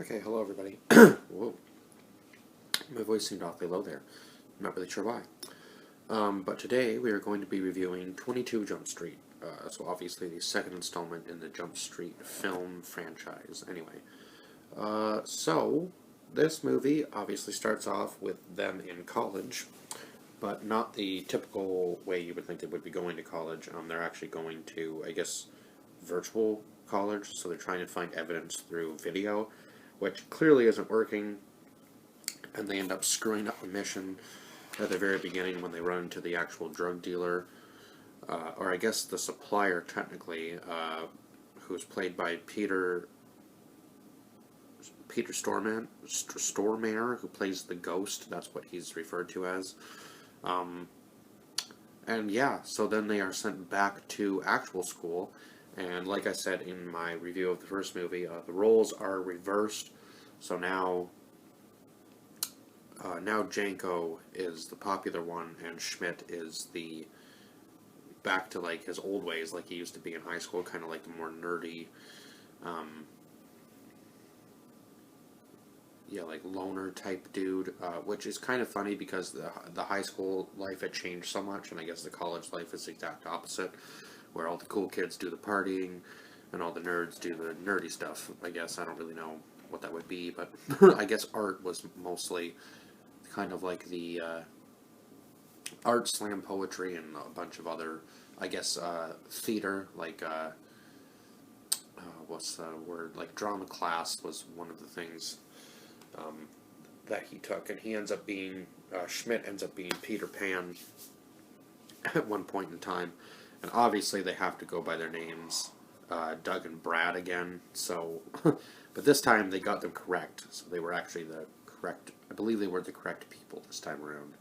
Okay, hello everybody. Whoa, my voice seemed awfully low there. I'm not really sure why. But today we are going to be reviewing 22 Jump Street. So obviously the second installment in the Jump Street film franchise. Anyway, so this movie obviously starts off with them in college, but not the typical way you would think they would be going to college. They're actually going to, I guess, virtual college, so they're trying to find evidence through video, which clearly isn't working, and they end up screwing up a mission at the very beginning when they run into the actual drug dealer, or I guess the supplier technically, who's played by Peter Stormare, who plays the Ghost. That's what he's referred to as. And yeah, so then they are sent back to actual school. And like I said in my review of the first movie, the roles are reversed. So now Janko is the popular one, and Schmidt is the back to like his old ways, like he used to be in high school, kind of like the more nerdy, like loner type dude, which is kind of funny because the high school life had changed so much, and I guess the college life is the exact opposite, where all the cool kids do the partying, and all the nerds do the nerdy stuff. I guess I don't really know what that would be, but I guess art was mostly kind of like the art, slam poetry, and a bunch of other, I guess, theater, like, what's the word, like drama class was one of the things that he took, and he ends up being, Schmidt ends up being Peter Pan at one point in time, and obviously they have to go by their names, Doug and Brad again, so, but this time they got them correct, so they were actually the correct, I believe they were the correct people this time around,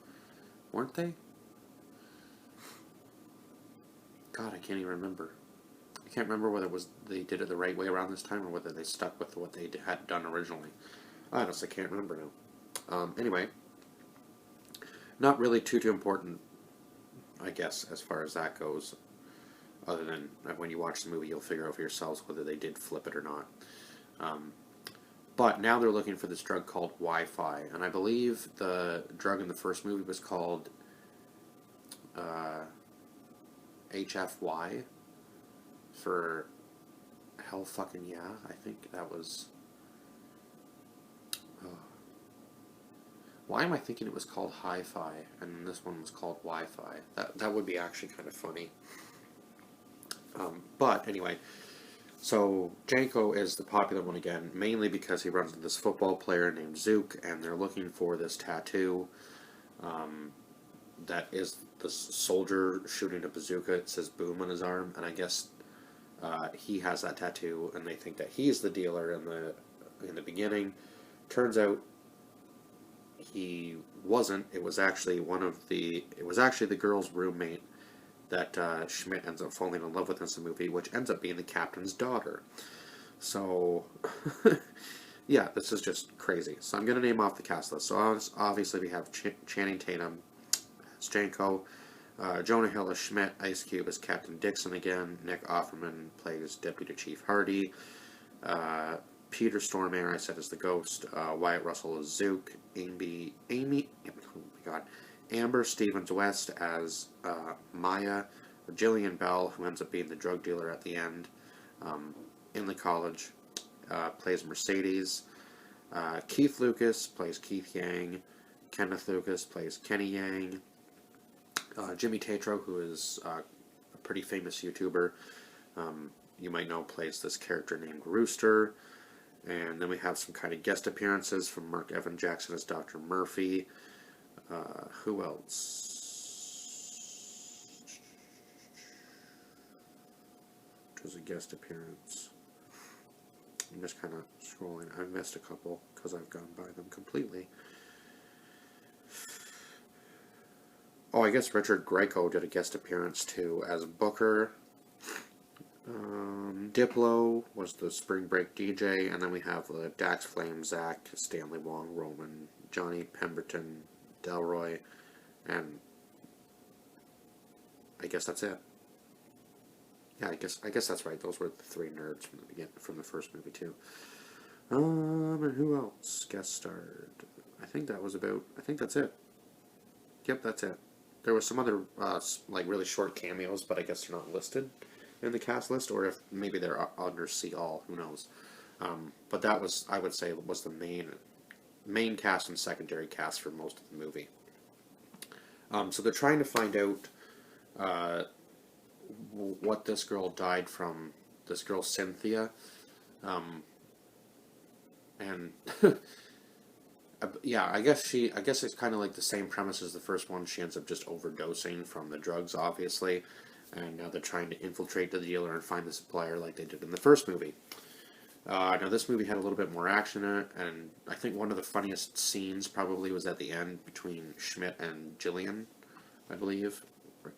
weren't they? God, I can't even remember. I can't remember whether it was they did it the right way around this time or whether they stuck with what they had done originally. I honestly can't remember now. Anyway, not really too important, I guess, as far as that goes. Other than when you watch the movie, you'll figure out for yourselves whether they did flip it or not. But now they're looking for this drug called Wi-Fi, and I believe the drug in the first movie was called HFY for hell fucking yeah. I think that was. Why am I thinking it was called Hi-Fi and this one was called Wi-Fi? That would be actually kind of funny. But anyway, so Janko is the popular one again, mainly because he runs into this football player named Zook, and they're looking for this tattoo that is the soldier shooting a bazooka. It says boom on his arm, and I guess he has that tattoo, and they think that he's the dealer in the beginning. Turns out he wasn't. It was actually the girl's roommate that Schmidt ends up falling in love with in the movie, which ends up being the captain's daughter. So, yeah, this is just crazy. So I'm going to name off the cast list. So obviously we have Channing Tatum as Janko, Jonah Hill as Schmidt, Ice Cube as Captain Dixon again, Nick Offerman plays Deputy Chief Hardy, Peter Stormare, I said, as the Ghost, Wyatt Russell as Zook, Amber Stevens West as Maya, Jillian Bell, who ends up being the drug dealer at the end, in the college, plays Mercedes, Keith Lucas plays Keith Yang, Kenneth Lucas plays Kenny Yang, Jimmy Tatro, who is a pretty famous YouTuber, you might know, plays this character named Rooster. And then we have some kind of guest appearances from Mark Evan Jackson as Dr. Murphy. Who else? It was a guest appearance. I'm just kind of scrolling. I missed a couple because I've gone by them completely. Oh, I guess Richard Grieco did a guest appearance too as Booker. Diplo was the Spring Break DJ, and then we have Dax Flame, Zach, Stanley Wong, Roman, Johnny Pemberton, Delroy, and I guess that's it. Yeah, I guess that's right. Those were the three nerds from the first movie too. And who else guest starred? I think that's it. Yep, that's it. There was some other, like, really short cameos, but I guess they're not listed in the cast list, or if maybe they're under See All, who knows. But that was, I would say, was the main cast and secondary cast for most of the movie. So they're trying to find out uh, what this girl died from. This girl Cynthia, and yeah, I guess it's kind of like the same premise as the first one. She ends up just overdosing from the drugs, obviously, and now they're trying to infiltrate the dealer and find the supplier like they did in the first movie. Now this movie had a little bit more action in it, and I think one of the funniest scenes probably was at the end between Schmidt and Jillian, I believe.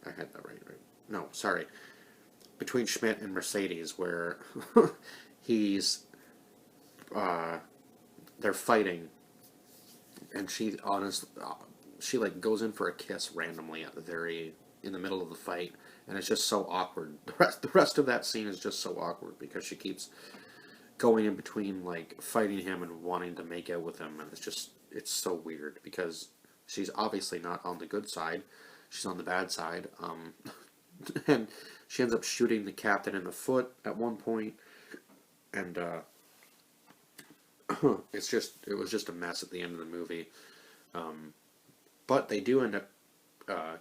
I had that right? No, sorry. Between Schmidt and Mercedes, where he's they're fighting, and she like goes in for a kiss randomly at the very in the middle of the fight, and it's just so awkward. The rest of that scene is just so awkward because she keeps going in between like fighting him and wanting to make out with him, and it's so weird because she's obviously not on the good side, she's on the bad side, and she ends up shooting the captain in the foot at one point, and it was just a mess at the end of the movie. But they do end up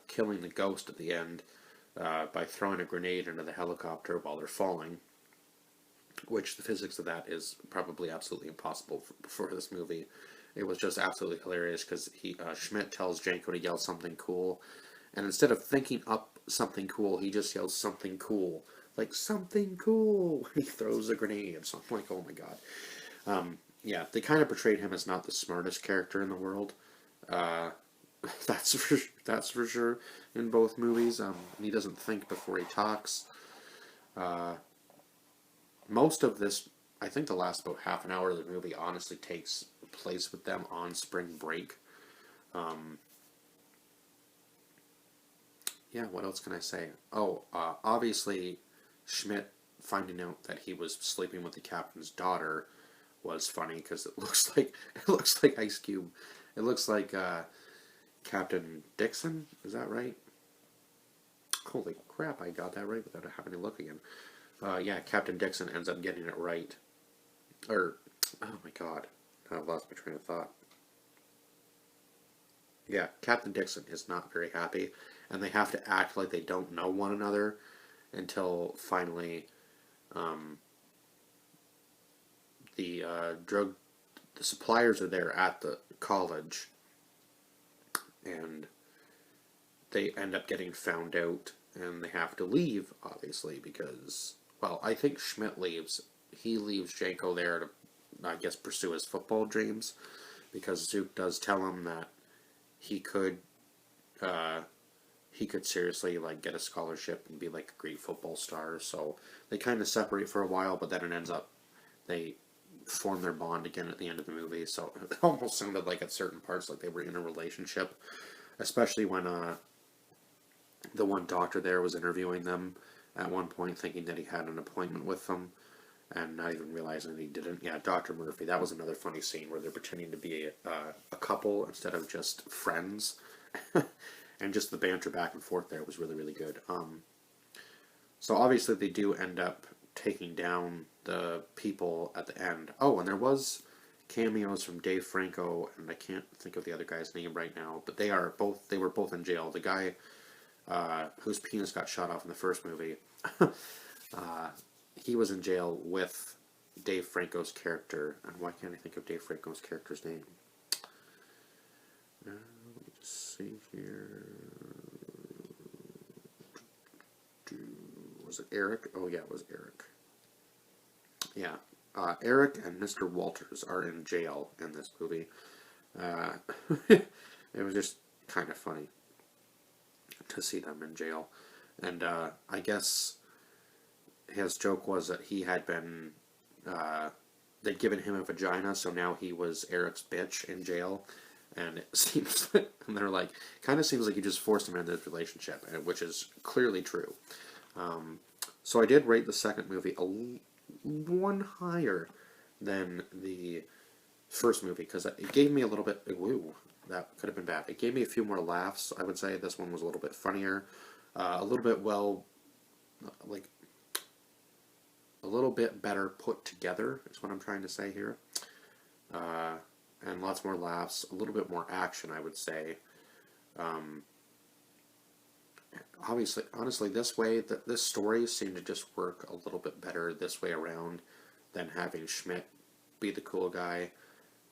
killing the ghost at the end by throwing a grenade into the helicopter while they're falling, which the physics of that is probably absolutely impossible for this movie. It was just absolutely hilarious because Schmidt tells Janko to yell something cool, and instead of thinking up something cool, he just yells something cool, like something cool. He throws a grenade, so I'm like, oh my god. Yeah, they kind of portrayed him as not the smartest character in the world. Uh, that's for sure in both movies. He doesn't think before he talks. Uh, Most of this, I think, the last about half an hour of the movie honestly takes place with them on spring break. Um, yeah, what else can I say? Oh, obviously, Schmidt finding out that he was sleeping with the captain's daughter was funny because it looks like Ice Cube. It looks like Captain Dixon. Is that right? Holy crap! I got that right without having to look again. Yeah, Captain Dixon ends up getting it right. Or, oh my god, I've lost my train of thought. Yeah, Captain Dixon is not very happy, and they have to act like they don't know one another until finally um, the the suppliers are there at the college, and they end up getting found out, and they have to leave, obviously, because, well, I think Schmidt leaves. He leaves Janko there to, I guess, pursue his football dreams, because Zook does tell him that he could, uh, he could seriously, like, get a scholarship and be, like, a great football star, so they kind of separate for a while, but then it ends up, they form their bond again at the end of the movie, so it almost sounded like at certain parts like they were in a relationship, especially when, the one doctor there was interviewing them at one point, thinking that he had an appointment with them, and not even realizing that he didn't. Yeah, Dr. Murphy. That was another funny scene where they're pretending to be a couple instead of just friends, and just the banter back and forth there was really, really good. So obviously they do end up taking down the people at the end. Oh, and there was cameos from Dave Franco, and I can't think of the other guy's name right now, but they were both in jail. The guy whose penis got shot off in the first movie, he was in jail with Dave Franco's character. And why can't I think of Dave Franco's character's name? Let me just see here. Was it Eric? Oh yeah, it was Eric. Yeah, Eric and Mr. Walters are in jail in this movie. Uh, it was just kind of funny to see them in jail. And I guess his joke was that he had been, they'd given him a vagina, so now he was Eric's bitch in jail. And it seems, and they're like, kind of seems like you just forced him into this relationship, which is clearly true. So I did rate the second movie one higher than the first movie, because it gave me a little bit, ooh, that could have been bad. It gave me a few more laughs. I would say this one was a little bit funnier, a little bit like a little bit better put together is what I'm trying to say here, and lots more laughs, a little bit more action, I would say. Um, honestly, this way, this story seemed to just work a little bit better this way around than having Schmidt be the cool guy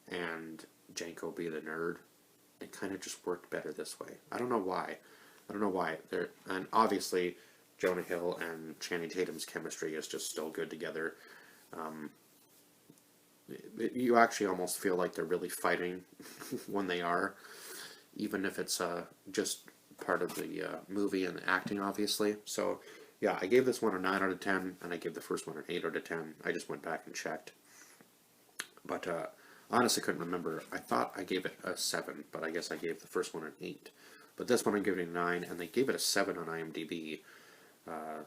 and Janko be the nerd. It kind of just worked better this way. I don't know why. I don't know why. And obviously, Jonah Hill and Channing Tatum's chemistry is just still good together. Um, you actually almost feel like they're really fighting when they are, even if it's just part of the movie and the acting, obviously. So, yeah, I gave this one a 9 out of 10, and I gave the first one an 8 out of 10. I just went back and checked. But honestly, couldn't remember. I thought I gave it a 7, but I guess I gave the first one an 8. But this one I'm giving a 9, and they gave it a 7 on IMDb.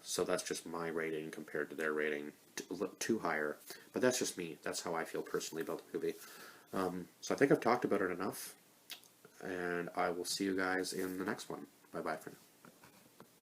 So that's just my rating compared to their rating. Too higher. But that's just me. That's how I feel personally about the movie. So I think I've talked about it enough. And I will see you guys in the next one. Bye-bye for now.